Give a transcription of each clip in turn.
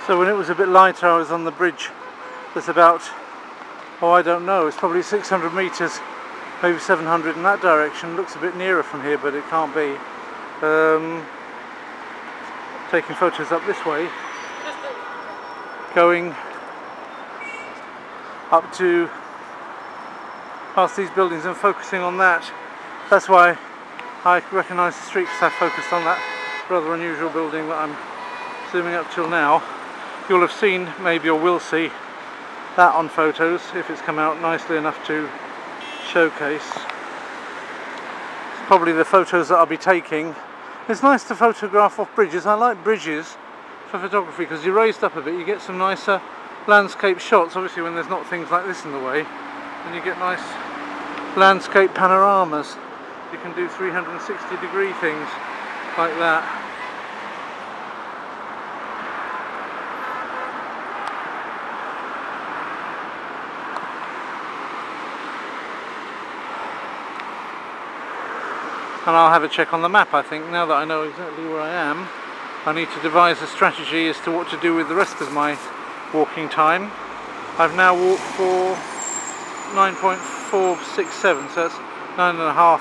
So when it was a bit lighter, I was on the bridge that's about, oh I don't know, it's probably 600 meters, maybe 700 in that direction. Looks a bit nearer from here, but it can't be. Taking photos up this way, going up to past these buildings and focusing on that. That's why I recognise the street, because I focused on that rather unusual building that I'm zooming up till now. You'll have seen, maybe, or will see that on photos if it's come out nicely enough to showcase. It's probably the photos that I'll be taking. It's nice to photograph off bridges. I like bridges for photography because you're raised up a bit, you get some nicer landscape shots, obviously when there's not things like this in the way, and you get nice landscape panoramas. You can do 360-degree things like that. And I'll have a check on the map. I think now that I know exactly where I am, I need to devise a strategy as to what to do with the rest of my walking time. I've now walked for 9.467, so that's 9.5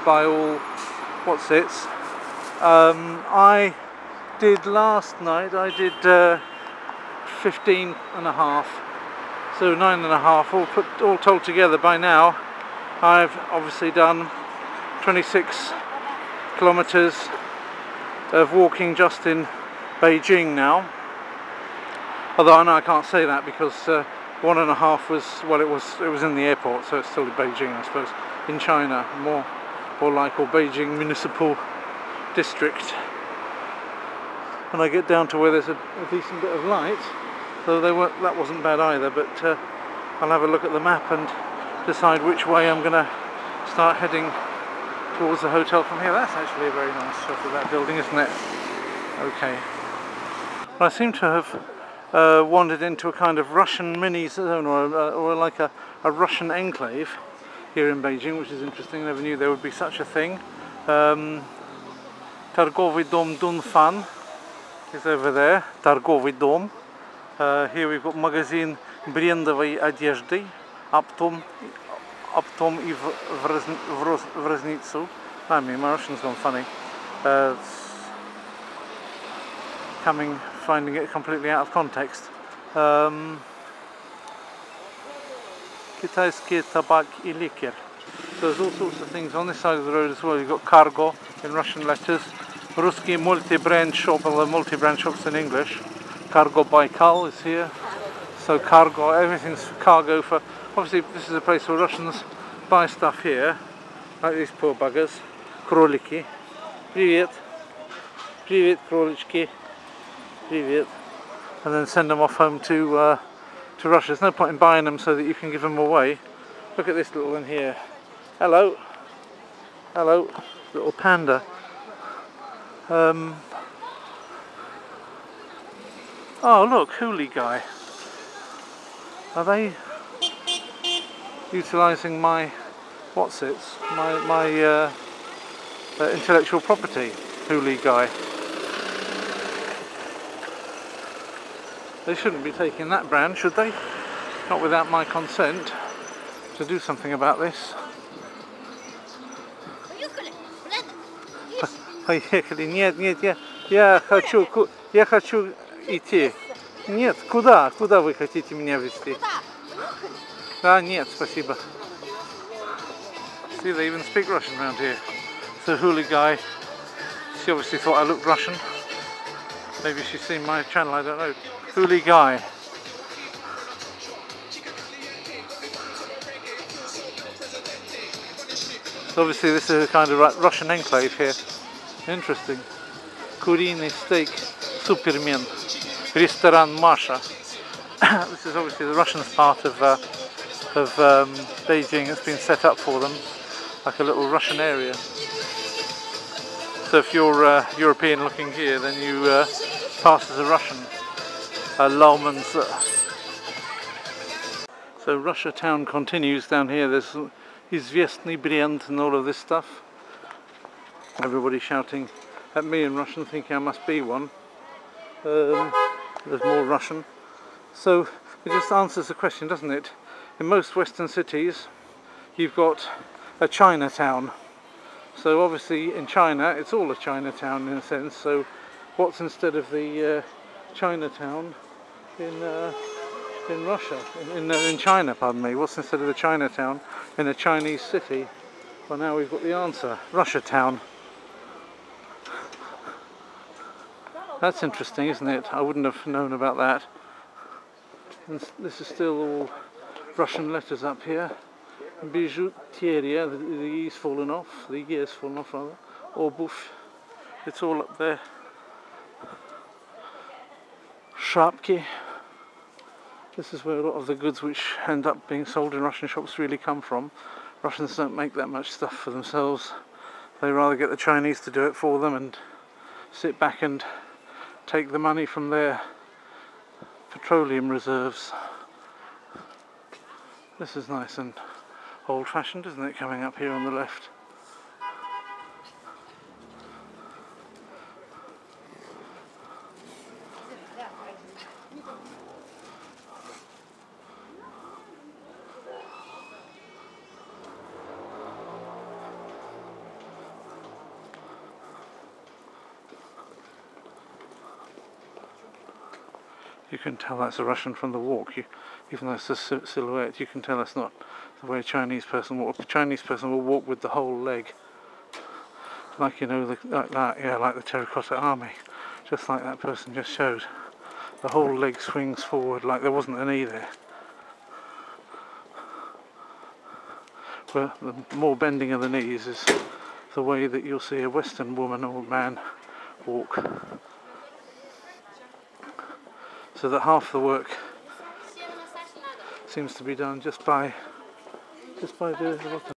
by all what's it. I did last night, I did 15.5, so 9.5 all told together. By now I've obviously done 26 kilometers of walking just in Beijing now. Although I know I can't say that because 1.5 was, well, it was in the airport, so it's still in Beijing, I suppose. In China, more like, or Beijing Municipal District. When I get down to where there's a decent bit of light, so that wasn't bad either. But I'll have a look at the map and decide which way I'm going to start heading towards the hotel from here. That's actually a very nice shot of that building, isn't it? Okay. Well, I seem to have wandered into a kind of Russian mini zone, or like a Russian enclave here in Beijing, which is interesting. Never knew there would be such a thing. Targovy Dom Dunfan is over there. Targovy Dom. Here we've got Magazine Brendovой одежды. Optom I Vroznicu. I mean, my Russian's gone funny. Finding it completely out of context. Китайский табак и ликер. So there's all sorts of things on this side of the road as well. You've got cargo in Russian letters. Ruski multi-brand shop, although multi-brand shops in English. Cargo Baikal is here. So cargo, everything's cargo for. Obviously, this is a place where Russians buy stuff here, like these poor buggers. Kroliki. Привет. Привет, кролички. Привет. And then send them off home to Russia. There's no point in buying them so that you can give them away. Look at this little one here. Hello. Hello. Little panda. Oh, look, Hoolie guy. Are they utilising my my intellectual property? Hoolie guy. They shouldn't be taking that brand, should they? Not without my consent to do something about this. Поехали. Нет, я хочу идти? Нет, куда? Куда вы хотите меня везти? А, нет, спасибо. See, they even speak Russian around here. So Huli guy, she obviously thought I looked Russian. Maybe she's seen my channel, I don't know. Huli guy. So obviously this is a kind of Russian enclave here. Interesting. Куриный steak, Superman, restaurant Masha. This is obviously the Russian part of Beijing. It's been set up for them, like a little Russian area. So if you're European looking here, then you pass as a Russian. Laumanza. So Russia town continues down here. There's Izvestny Brand and all of this stuff. Everybody shouting at me in Russian, thinking I must be one. There's more Russian. So it just answers the question, doesn't it? In most Western cities, you've got a Chinatown. So obviously in China, it's all a Chinatown in a sense. So what's instead of the Chinatown in Russia, in China, pardon me? What's instead of the Chinatown in a Chinese city? Well, now we've got the answer. Russia Town. That's interesting, isn't it? I wouldn't have known about that. And this is still all Russian letters up here. Bijouteria, the E's fallen off, the E's fallen off rather. Obuf, it's all up there. Shapki. This is where a lot of the goods which end up being sold in Russian shops really come from. Russians don't make that much stuff for themselves. They rather get the Chinese to do it for them and sit back and take the money from their petroleum reserves. This is nice and old-fashioned, isn't it, coming up here on the left? You can tell that's a Russian from the walk. Even though it's a silhouette, you can tell that's not the way a Chinese person walks. A Chinese person will walk with the whole leg, like, you know, like that. Yeah, like the terracotta army, just like that person just showed. The whole leg swings forward like there wasn't a knee there. But the more bending of the knees is the way that you'll see a Western woman or man walk. So that half the work seems to be done just by doing the bottom.